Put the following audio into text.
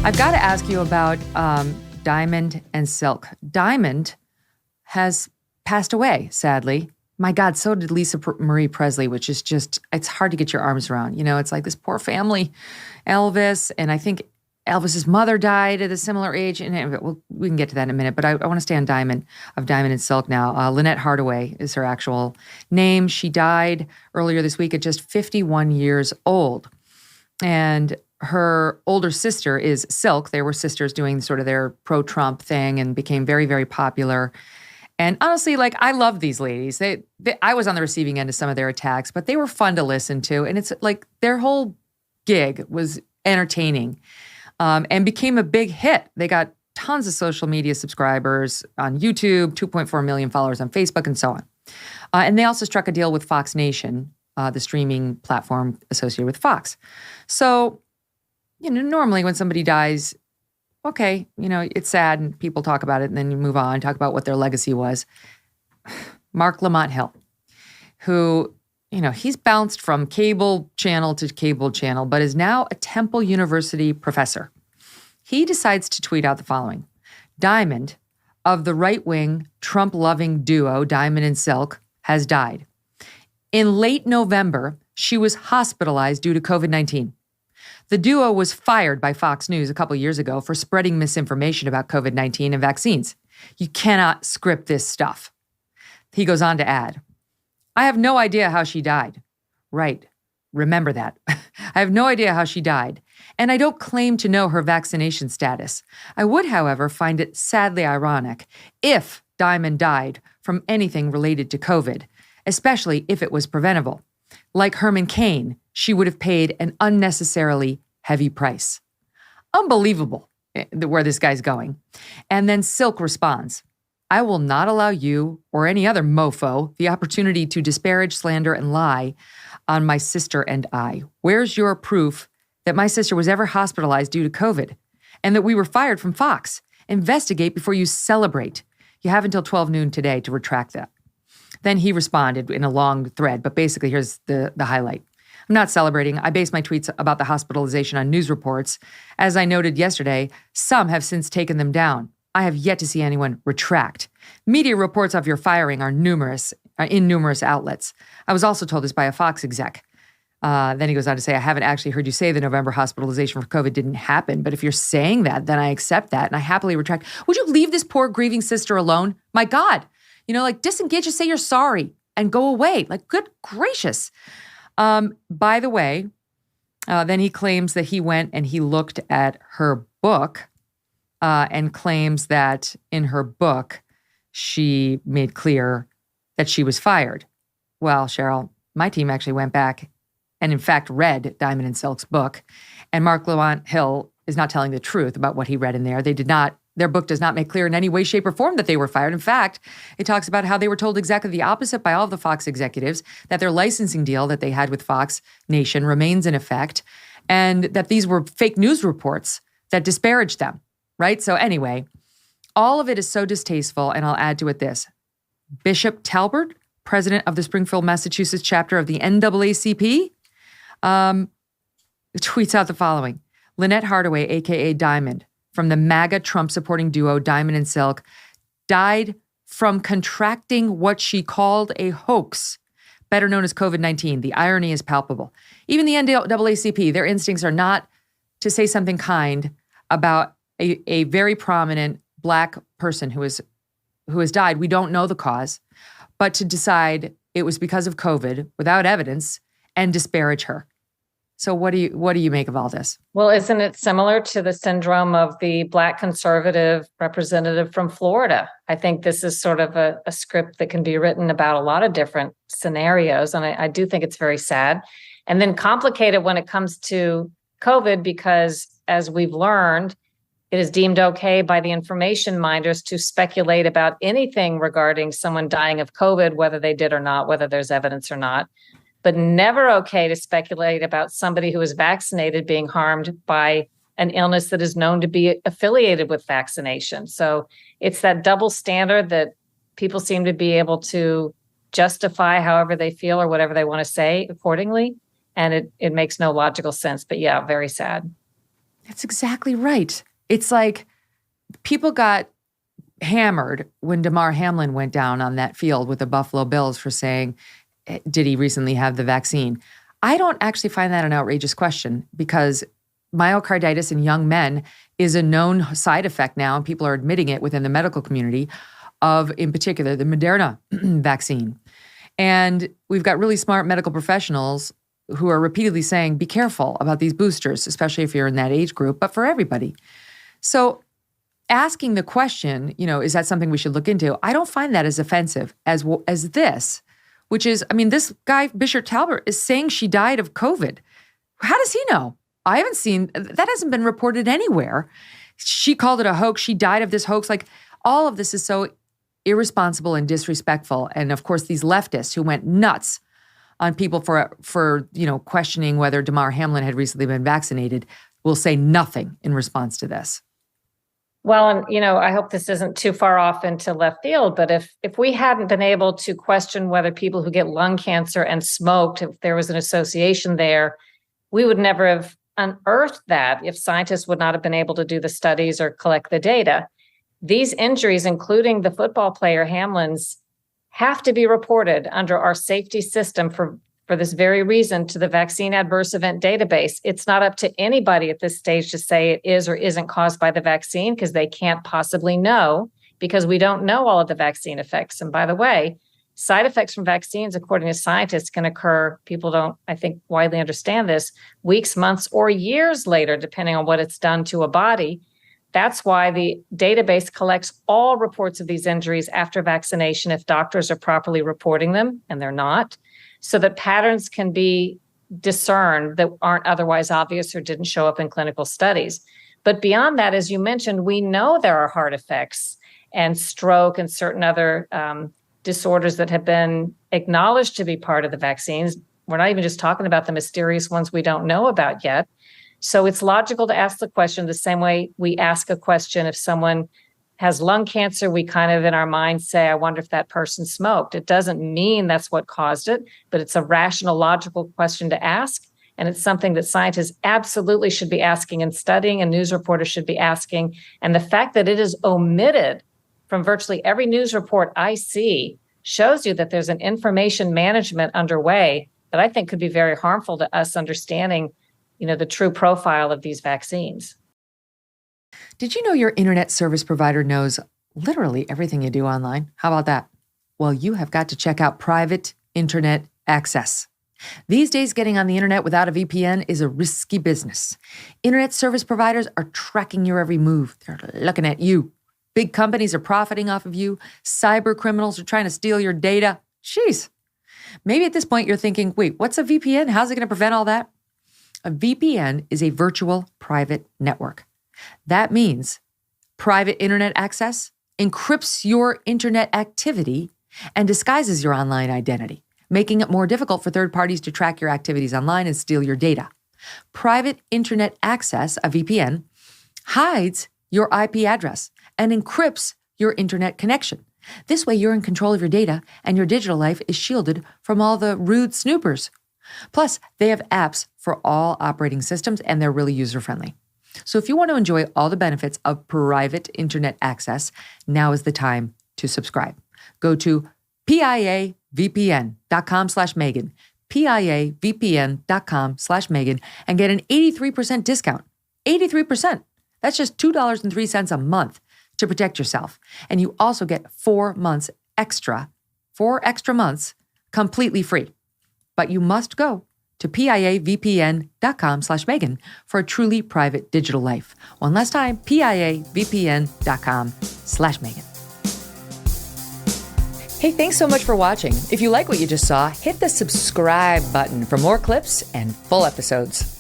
I've got to ask you about Diamond and Silk. Diamond has passed away, sadly. My God, so did Lisa Marie Presley, which is just, it's hard to get your arms around. You know, it's like this poor family, Elvis, and I think Elvis's mother died at a similar age. And we can get to that in a minute, but I want to stay on Diamond and Silk now. Lynette Hardaway is her actual name. She died earlier this week at just 51 years old. And her older sister is Silk. They were sisters doing sort of their pro-Trump thing and became very, very popular. And honestly, like, I love these ladies. I was on the receiving end of some of their attacks, but they were fun to listen to. And it's like their whole gig was entertaining and became a big hit. They got tons of social media subscribers on YouTube, 2.4 million followers on Facebook, and so on. And they also struck a deal with Fox Nation, the streaming platform associated with Fox. So, you know, normally when somebody dies, okay, you know, it's sad and people talk about it and then you move on, talk about what their legacy was. Mark Lamont Hill, who, you know, he's bounced from cable channel to cable channel, but is now a Temple University professor. He decides to tweet out the following: Diamond, of the right-wing Trump-loving duo Diamond and Silk, has died. In late November, she was hospitalized due to COVID-19. The duo was fired by Fox News a couple years ago for spreading misinformation about COVID-19 and vaccines. You cannot script this stuff. He goes on to add, I have no idea how she died. Right. Remember that. I have no idea how she died. And I don't claim to know her vaccination status. I would, however, find it sadly ironic if Diamond died from anything related to COVID, especially if it was preventable. Like Herman Cain, she would have paid an unnecessarily heavy price. Unbelievable where this guy's going. And then Silk responds, I will not allow you or any other mofo the opportunity to disparage, slander, and lie on my sister and I. Where's your proof that my sister was ever hospitalized due to COVID and that we were fired from Fox? Investigate before you celebrate. You have until 12 noon today to retract that. Then he responded in a long thread, but basically here's the highlight. I'm not celebrating. I base my tweets about the hospitalization on news reports. As I noted yesterday, some have since taken them down. I have yet to see anyone retract. Media reports of your firing are in numerous outlets. I was also told this by a Fox exec. Then he goes on to say, I haven't actually heard you say the November hospitalization for COVID didn't happen, but if you're saying that, then I accept that and I happily retract. Would you leave this poor grieving sister alone? My God. You know, like, disengage, just say you're sorry and go away. Like, good gracious. By the way, then he claims that he went and he looked at her book and claims that in her book, she made clear that she was fired. Well, Sharyl, my team actually went back and in fact read Diamond and Silk's book. And Mark Lamont Hill is not telling the truth about what he read in there. Their book does not make clear in any way, shape, or form that they were fired. In fact, it talks about how they were told exactly the opposite by all of the Fox executives, that their licensing deal that they had with Fox Nation remains in effect, and that these were fake news reports that disparaged them, right? So anyway, all of it is so distasteful, and I'll add to it this. Bishop Talbert, president of the Springfield, Massachusetts chapter of the NAACP, tweets out the following. Lynette Hardaway, a.k.a. Diamond, from the MAGA Trump-supporting duo Diamond and Silk, died from contracting what she called a hoax, better known as COVID-19. The irony is palpable. Even the NAACP, their instincts are not to say something kind about a very prominent Black person who has died. We don't know the cause, but to decide it was because of COVID without evidence and disparage her. So what do you make of all this? Well, isn't it similar to the syndrome of the Black conservative representative from Florida? I think this is sort of a script that can be written about a lot of different scenarios. And I do think it's very sad. And then complicated when it comes to COVID, because as we've learned, it is deemed okay by the information minders to speculate about anything regarding someone dying of COVID, whether they did or not, whether there's evidence or not. But never okay to speculate about somebody who is vaccinated being harmed by an illness that is known to be affiliated with vaccination. So it's that double standard that people seem to be able to justify however they feel or whatever they want to say accordingly. And it makes no logical sense. But yeah, very sad. That's exactly right. It's like people got hammered when Damar Hamlin went down on that field with the Buffalo Bills for saying, did he recently have the vaccine? I don't actually find that an outrageous question because myocarditis in young men is a known side effect now, and people are admitting it within the medical community of, in particular, the Moderna vaccine. And we've got really smart medical professionals who are repeatedly saying, be careful about these boosters, especially if you're in that age group, but for everybody. So asking the question, is that something we should look into? I don't find that as offensive as this, which is, this guy, Bishop Talbot, is saying she died of COVID. How does he know? I haven't seen, that hasn't been reported anywhere. She called it a hoax. She died of this hoax. Like, all of this is so irresponsible and disrespectful. And of course, these leftists who went nuts on people for questioning whether Damar Hamlin had recently been vaccinated will say nothing in response to this. Well, and I hope this isn't too far off into left field, but if we hadn't been able to question whether people who get lung cancer and smoked, if there was an association there, we would never have unearthed that if scientists would not have been able to do the studies or collect the data. These injuries, including the football player Hamlin's, have to be reported under our safety system for this very reason to the vaccine adverse event database. It's not up to anybody at this stage to say it is or isn't caused by the vaccine because they can't possibly know because we don't know all of the vaccine effects. And by the way, side effects from vaccines, according to scientists, can occur, people don't, I think, widely understand this, weeks, months, or years later, depending on what it's done to a body. That's why the database collects all reports of these injuries after vaccination if doctors are properly reporting them, and they're not, so that patterns can be discerned that aren't otherwise obvious or didn't show up in clinical studies. But beyond that, as you mentioned, we know there are heart effects and stroke and certain other disorders that have been acknowledged to be part of the vaccines. We're not even just talking about the mysterious ones we don't know about yet. So it's logical to ask the question the same way we ask a question if someone has lung cancer, we kind of in our mind say, I wonder if that person smoked. It doesn't mean that's what caused it, but it's a rational, logical question to ask. And it's something that scientists absolutely should be asking and studying, and news reporters should be asking. And the fact that it is omitted from virtually every news report I see shows you that there's an information management underway that I think could be very harmful to us understanding the true profile of these vaccines. Did you know your internet service provider knows literally everything you do online? How about that? Well, you have got to check out private internet access. These days, getting on the internet without a VPN is a risky business. Internet service providers are tracking your every move. They're looking at you. Big companies are profiting off of you. Cyber criminals are trying to steal your data. Jeez. Maybe at this point you're thinking, wait, what's a VPN? How's it going to prevent all that? A VPN is a virtual private network. That means private internet access encrypts your internet activity and disguises your online identity, making it more difficult for third parties to track your activities online and steal your data. Private internet access, a VPN, hides your IP address and encrypts your internet connection. This way, you're in control of your data and your digital life is shielded from all the rude snoopers. Plus, they have apps for all operating systems and they're really user-friendly. So if you want to enjoy all the benefits of private internet access, now is the time to subscribe. Go to piavpn.com/Megyn, piavpn.com/Megyn, and get an 83% discount. 83%. That's just $2.03 a month to protect yourself. And you also get 4 months extra, 4 extra months completely free. But you must go to piavpn.com/Megyn for a truly private digital life. One last time, piavpn.com/Megyn. Hey, thanks so much for watching. If you like what you just saw, hit the subscribe button for more clips and full episodes.